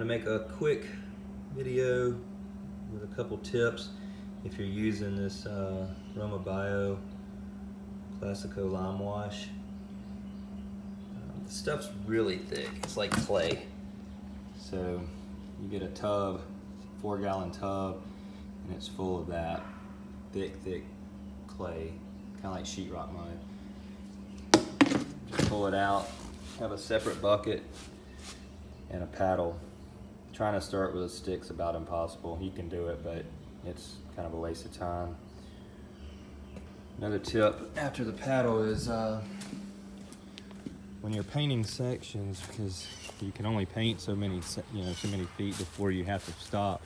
make a quick video with a couple tips if you're using this Romabio Classico Lime Wash. The stuff's really thick. It's like clay. So you get a tub, 4-gallon tub, and it's full of that thick clay, kind of like sheetrock mud. Just pull it out, have a separate bucket and a paddle. Trying to start with a stick's about impossible. You can do it, but it's kind of a waste of time. Another tip after the paddle is when you're painting sections, because you can only paint so many feet before you have to stop.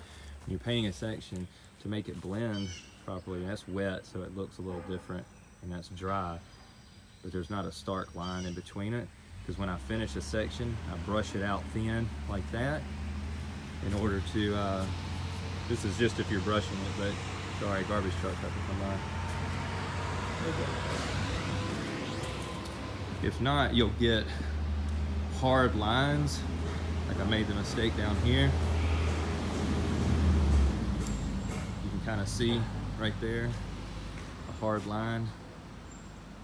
When you're painting a section, to make it blend properly, and that's wet, so it looks a little different, and that's dry, but there's not a stark line in between it, because when I finish a section, I brush it out thin like that in order to, this is just if you're brushing it, but sorry, garbage truck have to come by. If not, you'll get hard lines, like I made the mistake down here. You can kind of see right there, a hard line.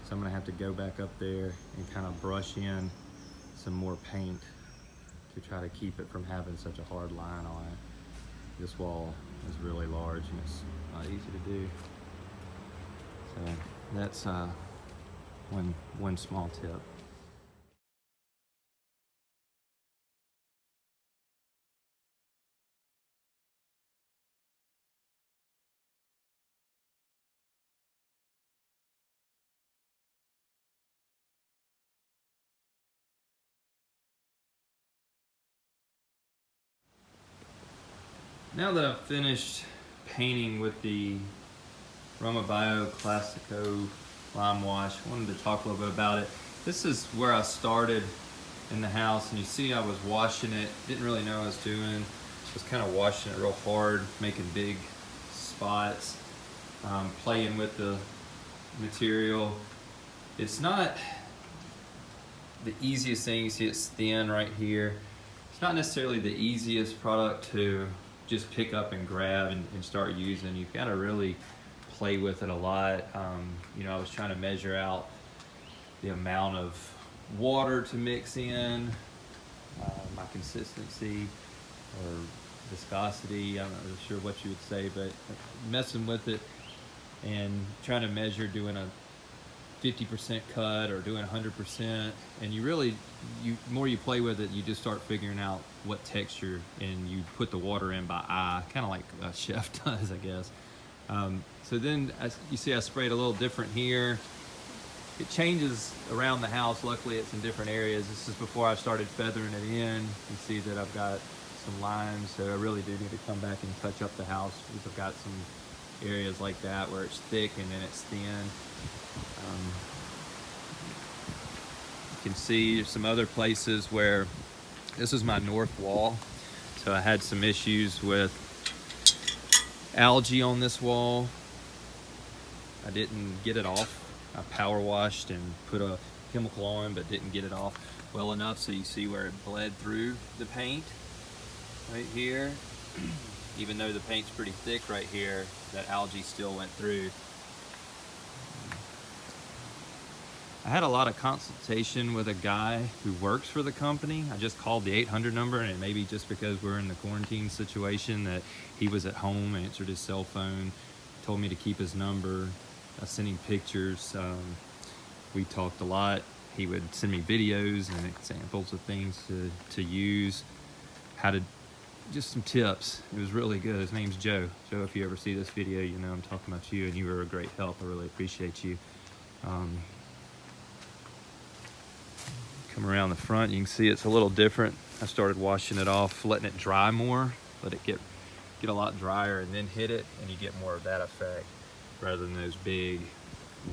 So I'm gonna have to go back up there and kind of brush in some more paint to try to keep it from having such a hard line on it. This wall is really large and it's not easy to do. So that's one small tip. Now that I've finished painting with the Romabio Classico Lime Wash, I wanted to talk a little bit about it. This is where I started in the house, and you see I was washing it, didn't really know what I was doing. Just kind of washing it real hard, making big spots, playing with the material. It's not the easiest thing. You see it's thin right here. It's not necessarily the easiest product to just pick up and grab and start using. You've got to really play with it a lot. You know, I was trying to measure out the amount of water to mix in, my consistency or viscosity, I'm not really sure what you would say, but messing with it and trying to measure doing a 50% cut or doing 100%, and you more you play with it, you just start figuring out what texture, and you put the water in by eye, kind of like a chef does, I guess. So then you see I sprayed a little different here. It changes around the house. Luckily it's in different areas. This is before I started feathering it in. You see that I've got some limes, so I really do need to come back and touch up the house, because I've got some areas like that where it's thick and then it's thin. You can see there's some other places where this is my north wall, so I had some issues with algae on this wall. I didn't get it off. I power washed and put a chemical on, but didn't get it off well enough, so you see where it bled through the paint right here. Even though the paint's pretty thick right here, that algae still went through. I had a lot of consultation with a guy who works for the company. I just called the 800 number, and it may be just because we're in the quarantine situation that he was at home, answered his cell phone, told me to keep his number. I sent him pictures. We talked a lot. He would send me videos and examples of things to use, just some tips. It was really good. His name's Joe. Joe, if you ever see this video, you know I'm talking about you, and you were a great help. I really appreciate you. Come around the front, you can see it's a little different. I started washing it off, letting it dry more, let it get a lot drier, and then hit it, and you get more of that effect rather than those big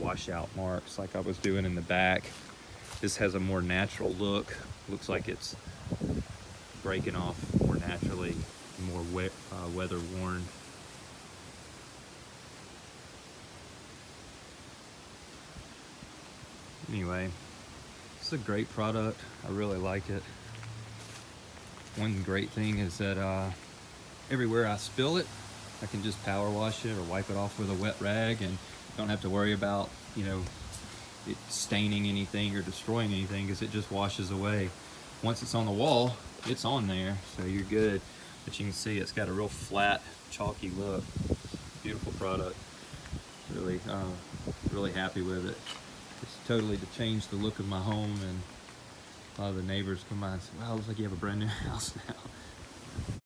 washout marks like I was doing in the back. This has a more natural look. Looks like it's breaking off more naturally, more weather worn. Anyway, it's a great product. I really like it. One great thing is that everywhere I spill it, I can just power wash it or wipe it off with a wet rag, and don't have to worry about, you know, it staining anything or destroying anything, because it just washes away. Once it's on the wall, it's on there, so you're good. But you can see it's got a real flat, chalky look. Beautiful product. Really, really happy with it. It's totally to change the look of my home, and a lot of the neighbors come by and say, "Wow, looks like you have a brand new house now."